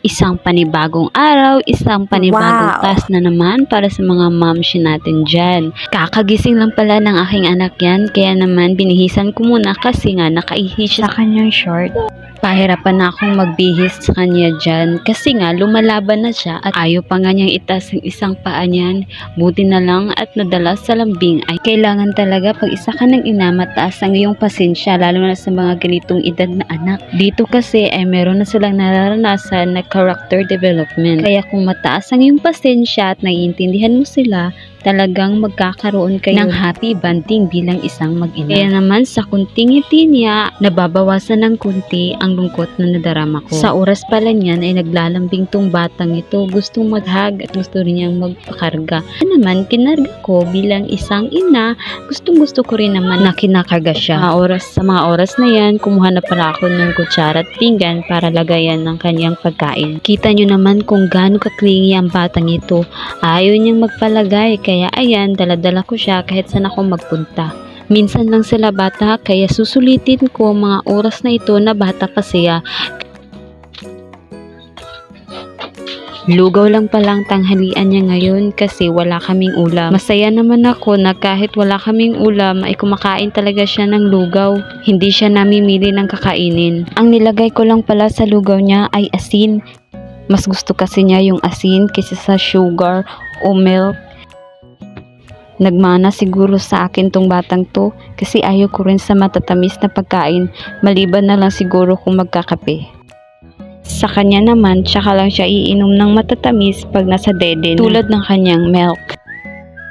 Isang panibagong araw, isang panibagong task na naman para sa mga momshi natin dyan. Kakagising lang pala ng aking anak yan, kaya naman binihisan ko muna kasi nga nakaihi siya sa kanyang short. Pahirapan na akong magbihis sa kanya dyan kasi nga lumalaban na siya at ayaw pa nga niyang itaas ang isang paa niyan. Buti na lang at nadala sa lambing ay kailangan talaga pag isa ka ng ina mataas ang iyong pasensya lalo na sa mga ganitong edad na anak. Dito kasi ay meron na silang nararanasan na character development. Kaya kung mataas ang iyong pasensya at naiintindihan mo sila, talagang magkakaroon kayo ng happy bonding bilang isang mag-ina. Kaya naman sa kunting ngiti niya, nababawasan ng kunti ang lungkot na nadarama ko. Sa oras pala niyan ay naglalambing tong batang ito. Gustong mag-hug at gusto rin niyang magpakarga. Naman, kinarga ko bilang isang ina, gustong-gusto ko rin naman na kinakarga siya. Sa mga oras na yan, kumuha na pala ako ng kutsara at pinggan para lagayan ng kanyang pagkain. Kita nyo naman kung gaano kaklingi ang batang ito. Ayaw niyang magpalagay, kaya ayan, dala-dala ko siya kahit saan ako magpunta. Minsan lang sila bata, kaya susulitin ko mga oras na ito na bata pa siya. Lugaw lang palang tanghalian niya ngayon kasi wala kaming ulam. Masaya naman ako na kahit wala kaming ulam ay kumakain talaga siya ng lugaw. Hindi siya namimili ng kakainin. Ang nilagay ko lang pala sa lugaw niya ay asin. Mas gusto kasi niya yung asin kaysa sa sugar o milk. Nagmana siguro sa akin tong batang to kasi ayaw ko rin sa matatamis na pagkain, maliban na lang siguro kung magkakape. Sa kanya naman, tsaka lang siya iinom ng matatamis pag nasa dede tulad ng kanyang milk.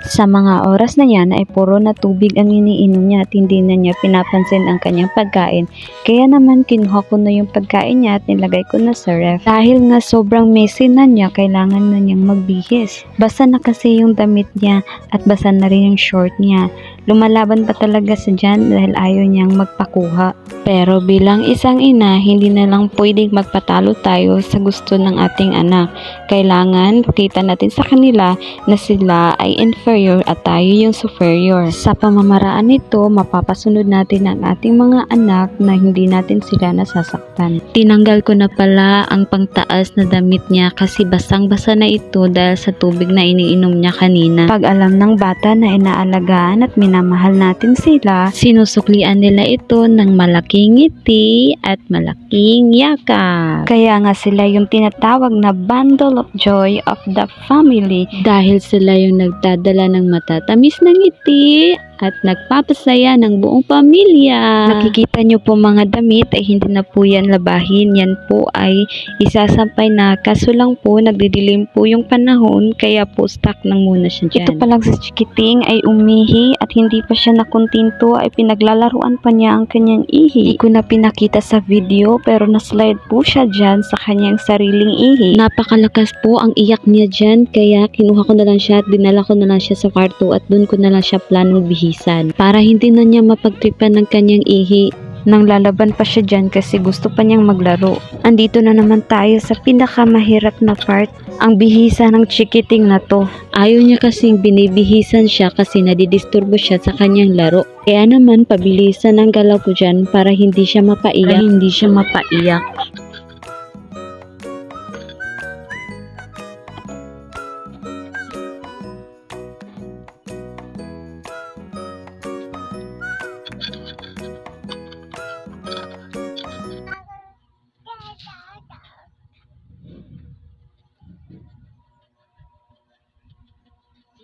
Sa mga oras na yan ay puro na tubig ang iniinom niya at hindi na niya pinapansin ang kanyang pagkain. Kaya naman kinuha ko na yung pagkain niya at nilagay ko na sa ref. Dahil nga sobrang messy na niya, kailangan na niyang magbihis. Basa na kasi yung damit niya at basa na rin yung short niya. Lumalaban pa talaga siya dyan dahil ayaw niyang magpakuha. Pero bilang isang ina, hindi na lang pwedeng magpatalo tayo sa gusto ng ating anak. Kailangan pakita natin sa kanila na sila ay inferior at tayo yung superior. Sa pamamaraan nito, mapapasunod natin ang ating mga anak na hindi natin sila nasasaktan. Tinanggal ko na pala ang pangtaas na damit niya kasi basang-basa na ito dahil sa tubig na iniinom niya kanina. Pag alam ng bata na inaalagaan at minamahal natin sila, sinusuklian nila ito ng malaking ngiti at malaking yakap. Kaya nga sila yung tinatawag na bundle of joy of the family dahil sila yung nagdadala ng matatamis na ngiti at nagpapasaya ng buong pamilya. Nakikita nyo po mga damit ay hindi na po yan labahin. Yan po ay isasampay na kaso lang po nagdidilim po yung panahon kaya po stuck nang muna siya dyan. Ito pa lang sa chikiting ay umihi at hindi pa siya nakontinto ay pinaglalaruan pa niya ang kanyang ihi. Hindi ko na pinakita sa video pero naslide po siya dyan sa kanyang sariling ihi. Napakalakas po ang iyak niya dyan kaya kinuha ko na lang siya at dinala ko na lang siya sa kwarto at dun ko na lang siya planong bihisan para hindi na niya mapagtripan ng kanyang ihi. Nang lalaban pa siya dyan kasi gusto pa niyang maglaro. Andito na naman tayo sa pinakamahirap na part, ang bihisa ng chikiting na to. Ayaw niya kasing binibihisan siya kasi nadidisturbo siya sa kanyang laro. Kaya naman pabilisan ang galaw ko dyan para hindi siya mapaiyak.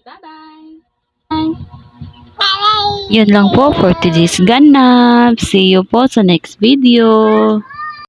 Bye-bye! Yun lang po for today's ganap. See you po sa next video.